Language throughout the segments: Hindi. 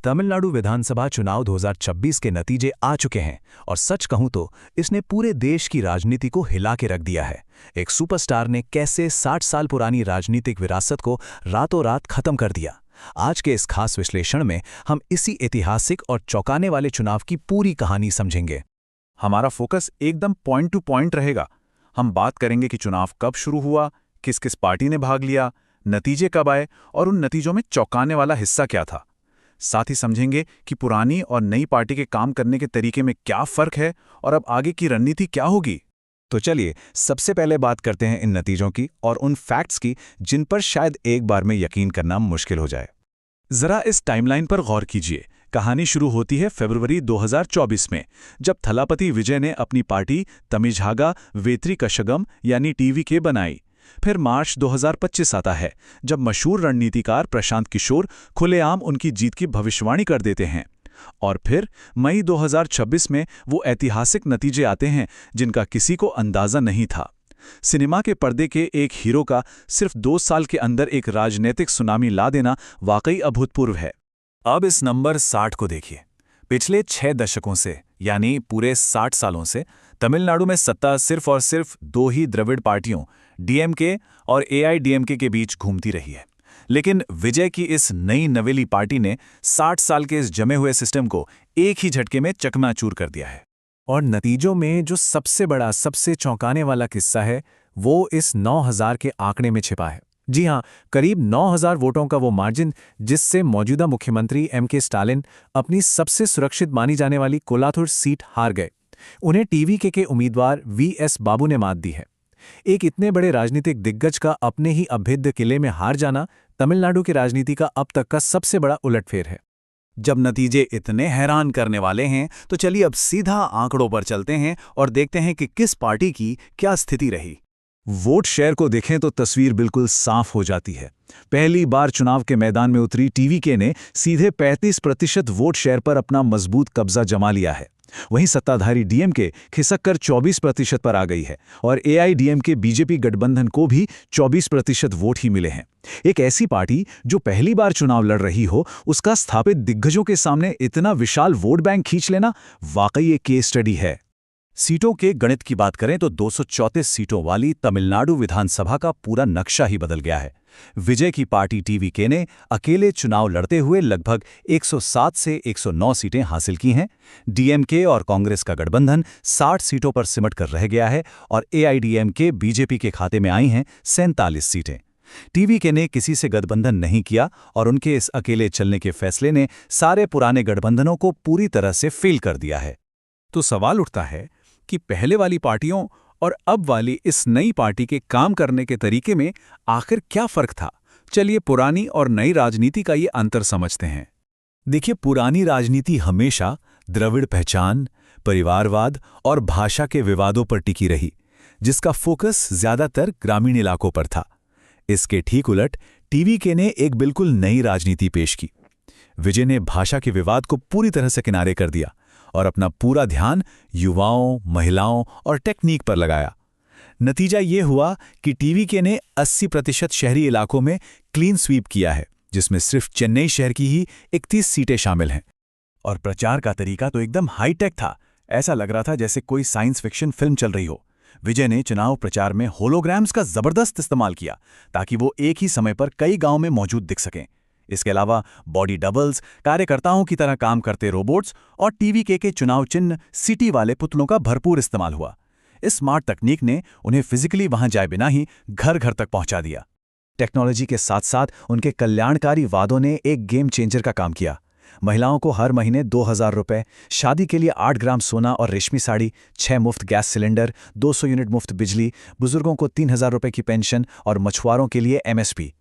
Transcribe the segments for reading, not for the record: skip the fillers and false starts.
तमिलनाडु विधानसभा चुनाव 2026 के नतीजे आ चुके हैं और सच कहूं तो इसने पूरे देश की राजनीति को हिला के रख दिया है। एक सुपरस्टार ने कैसे 60 साल पुरानी राजनीतिक विरासत को रातों रात खत्म कर दिया। आज के इस खास विश्लेषण में हम इसी ऐतिहासिक और चौंकाने वाले चुनाव की पूरी कहानी समझेंगे। हमारा फोकस एकदम पॉइंट टू पॉइंट रहेगा। हम बात करेंगे कि चुनाव कब शुरू हुआ, किस किस पार्टी ने भाग लिया, नतीजे कब आए और उन नतीजों में चौंकाने वाला हिस्सा क्या था। साथ ही समझेंगे कि पुरानी और नई पार्टी के काम करने के तरीके में क्या फर्क है और अब आगे की रणनीति क्या होगी। तो चलिए सबसे पहले बात करते हैं इन नतीजों की और उन फैक्ट्स की जिन पर शायद एक बार में यकीन करना मुश्किल हो जाए। जरा इस टाइमलाइन पर गौर कीजिए। कहानी शुरू होती है फरवरी 2024 में, जब थलापति विजय ने अपनी पार्टी तमिझागा वेत्री कशगम यानी टीवीके बनाई। फिर मार्च 2025 आता है, जब मशहूर रणनीतिकार प्रशांत किशोर खुलेआम उनकी जीत की भविष्यवाणी कर देते हैं। और फिर मई 2026 में वो ऐतिहासिक नतीजे आते हैं जिनका किसी को अंदाजा नहीं था। सिनेमा के पर्दे के एक हीरो का सिर्फ 2 साल के अंदर एक राजनीतिक सुनामी ला देना वाकई अभूतपूर्व है। अब इस नंबर 60 को देखिए। पिछले 6 दशकों से यानी पूरे 60 सालों से तमिलनाडु में सत्ता सिर्फ और सिर्फ 2 ही द्रविड़ पार्टियों डीएमके और एआईडीएमके के बीच घूमती रही है। लेकिन विजय की इस नई नवेली पार्टी ने 60 साल के इस जमे हुए सिस्टम को एक ही झटके में चकनाचूर कर दिया है। और नतीजों में जो सबसे बड़ा, सबसे चौंकाने वाला किस्सा है, वो इस 9000 के आंकड़े में छिपा है। जी हां, करीब 9000 वोटों का वो मार्जिन जिससे मौजूदा मुख्यमंत्री एमके स्टालिन अपनी सबसे सुरक्षित मानी जाने वाली कोलाथुर सीट हार गए। उन्हें टीवीके के उम्मीदवार वीएस बाबू ने मात दी है। एक इतने बड़े राजनीतिक दिग्गज का अपने ही अभेद्य किले में हार जाना तमिलनाडु की राजनीति का अब तक का सबसे बड़ा उलटफेर है। जब नतीजे इतने हैरान करने वाले हैं तो चलिए अब सीधा आंकड़ों पर चलते हैं और देखते हैं कि किस पार्टी की क्या स्थिति रही। वोट शेयर को देखें तो तस्वीर बिल्कुल साफ हो जाती है। पहली बार चुनाव के मैदान में उतरी टीवीके ने सीधे 35% वोट शेयर पर अपना मजबूत कब्जा जमा लिया है। वहीं सत्ताधारी डीएमके खिसक कर 24% पर आ गई है और एआईडीएमके बीजेपी गठबंधन को भी 24% वोट ही मिले हैं। एक ऐसी पार्टी जो पहली बार चुनाव लड़ रही हो, उसका स्थापित दिग्गजों के सामने इतना विशाल वोट बैंक खींच लेना वाकई एक केस स्टडी है। सीटों के गणित की बात करें तो 234 सीटों वाली तमिलनाडु विधानसभा का पूरा नक्शा ही बदल गया है। विजय की पार्टी टीवीके ने अकेले चुनाव लड़ते हुए लगभग 107 से 109 सीटें हासिल की हैं। डीएमके और कांग्रेस का गठबंधन 60 सीटों पर सिमट कर रह गया है और एआईडीएमके बीजेपी के खाते में आई हैं 47 सीटें। टीवीके ने किसी से गठबंधन नहीं किया और उनके इस अकेले चलने के फैसले ने सारे पुराने गठबंधनों को पूरी तरह से फेल कर दिया है। तो सवाल उठता है कि पहले वाली पार्टियों और अब वाली इस नई पार्टी के काम करने के तरीके में आखिर क्या फर्क था। चलिए पुरानी और नई राजनीति का ये अंतर समझते हैं। देखिए, पुरानी राजनीति हमेशा द्रविड़ पहचान, परिवारवाद और भाषा के विवादों पर टिकी रही, जिसका फोकस ज्यादातर ग्रामीण इलाकों पर था। इसके ठीक उलट टीवीके ने एक बिल्कुल नई राजनीति पेश की। विजय ने भाषा के विवाद को पूरी तरह से किनारे कर दिया और अपना पूरा ध्यान युवाओं, महिलाओं और टेक्निक पर लगाया। नतीजा ये हुआ कि टीवीके ने 80% शहरी इलाकों में क्लीन स्वीप किया है, जिसमें सिर्फ चेन्नई शहर की ही 31 सीटें शामिल हैं। और प्रचार का तरीका तो एकदम हाईटेक था। ऐसा लग रहा था जैसे कोई साइंस फिक्शन फिल्म चल रही हो। विजय ने चुनाव प्रचार में होलोग्राम्स का जबरदस्त इस्तेमाल किया ताकि वो एक ही समय पर कई गांव में मौजूद दिख सकें। इसके अलावा बॉडी डबल्स, कार्यकर्ताओं की तरह काम करते रोबोट्स और टीवीके के चुनाव चिन्ह सिटी वाले पुतलों का भरपूर इस्तेमाल हुआ। इस स्मार्ट तकनीक ने उन्हें फिजिकली वहां जाए बिना ही घर घर तक पहुंचा दिया। टेक्नोलॉजी के साथ साथ उनके कल्याणकारी वादों ने एक गेम चेंजर का काम किया। महिलाओं को हर महीने 2000 रुपए, शादी के लिए 8 ग्राम सोना और रेशमी साड़ी, 6 मुफ्त गैस सिलेंडर, 200 यूनिट मुफ्त बिजली, बुजुर्गों को 3000 रुपए की पेंशन और मछुआरों के लिए एमएसपी।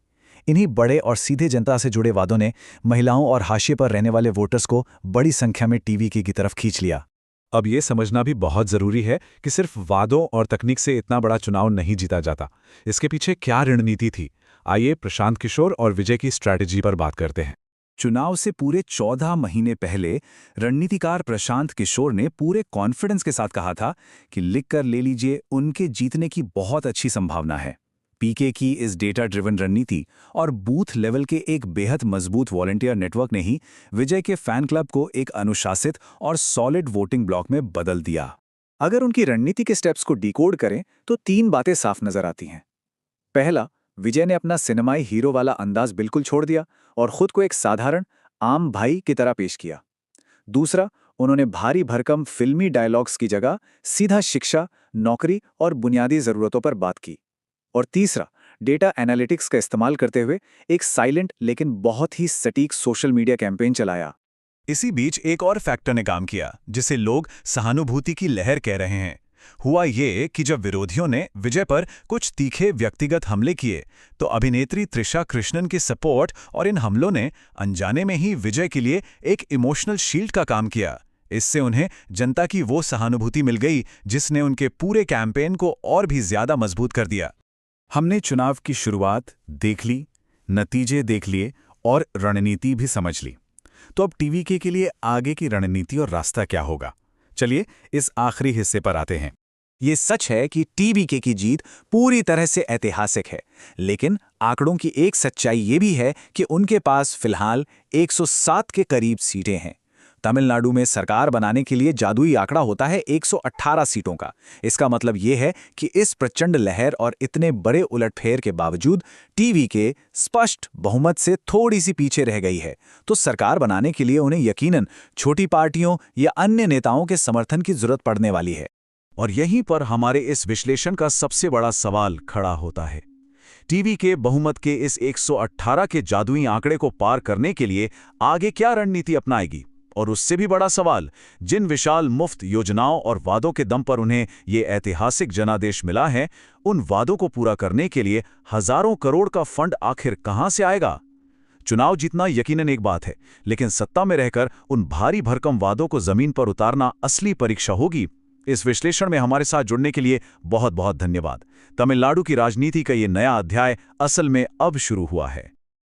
इन्हीं बड़े और सीधे जनता से जुड़े वादों ने महिलाओं और हाशिए पर रहने वाले वोटर्स को बड़ी संख्या में टीवीके की तरफ खींच लिया। अब ये समझना भी बहुत जरूरी है कि सिर्फ वादों और तकनीक से इतना बड़ा चुनाव नहीं जीता जाता। इसके पीछे क्या रणनीति थी? आइए प्रशांत किशोर और विजय की स्ट्रैटेजी पर बात करते हैं। चुनाव से पूरे 14 महीने पहले रणनीतिकार प्रशांत किशोर ने पूरे कॉन्फिडेंस के साथ कहा था कि लिख कर ले लीजिए, उनके जीतने की बहुत अच्छी संभावना है। पीके की इस डेटा ड्रिवन रणनीति और बूथ लेवल के एक बेहद मजबूत वॉलंटियर नेटवर्क ने ही विजय के फैन क्लब को एक अनुशासित और सॉलिड वोटिंग ब्लॉक में बदल दिया। अगर उनकी रणनीति के स्टेप्स को डिकोड करें तो 3 बातें साफ नजर आती हैं। पहला, विजय ने अपना सिनेमाई हीरो वाला अंदाज बिल्कुल छोड़ दिया और खुद को एक साधारण आम भाई की तरह पेश किया। दूसरा, उन्होंने भारी भरकम फिल्मी डायलॉग्स की जगह सीधा शिक्षा, नौकरी और बुनियादी जरूरतों पर बात की। और तीसरा, डेटा एनालिटिक्स का इस्तेमाल करते हुए एक साइलेंट लेकिन बहुत ही सटीक सोशल मीडिया कैंपेन चलाया। इसी बीच एक और फैक्टर ने काम किया जिसे लोग सहानुभूति की लहर कह रहे हैं। हुआ ये कि जब विरोधियों ने विजय पर कुछ तीखे व्यक्तिगत हमले किए तो अभिनेत्री त्रिशा कृष्णन की सपोर्ट और इन हमलों ने अनजाने में ही विजय के लिए एक इमोशनल शील्ड का काम किया। इससे उन्हें जनता की वो सहानुभूति मिल गई जिसने उनके पूरे कैंपेन को और भी ज्यादा मजबूत कर दिया। हमने चुनाव की शुरुआत देख ली, नतीजे देख लिए और रणनीति भी समझ ली। तो अब टीवीके के लिए आगे की रणनीति और रास्ता क्या होगा? चलिए इस आखिरी हिस्से पर आते हैं। ये सच है कि टीवीके की जीत पूरी तरह से ऐतिहासिक है, लेकिन आंकड़ों की एक सच्चाई ये भी है कि उनके पास फिलहाल 107 के करीब सीटें हैं। तमिलनाडु में सरकार बनाने के लिए जादुई आंकड़ा होता है 118 सीटों का। इसका मतलब ये है कि इस प्रचंड लहर और इतने बड़े उलटफेर के बावजूद टीवीके स्पष्ट बहुमत से थोड़ी सी पीछे रह गई है। तो सरकार बनाने के लिए उन्हें यकीनन छोटी पार्टियों या अन्य नेताओं के समर्थन की जरूरत पड़ने वाली है। और यहीं पर हमारे इस विश्लेषण का सबसे बड़ा सवाल खड़ा होता है। टीवीके बहुमत के इस 118 के जादुई आंकड़े को पार करने के लिए आगे क्या रणनीति अपनाएगी? और उससे भी बड़ा सवाल, जिन विशाल मुफ्त योजनाओं और वादों के दम पर उन्हें ये ऐतिहासिक जनादेश मिला है, उन वादों को पूरा करने के लिए हजारों करोड़ का फंड आखिर कहां से आएगा? चुनाव जीतना यकीनन एक बात है, लेकिन सत्ता में रहकर उन भारी भरकम वादों को जमीन पर उतारना असली परीक्षा होगी। इस विश्लेषण में हमारे साथ जुड़ने के लिए बहुत बहुत धन्यवाद। तमिलनाडु की राजनीति का ये नया अध्याय असल में अब शुरू हुआ है।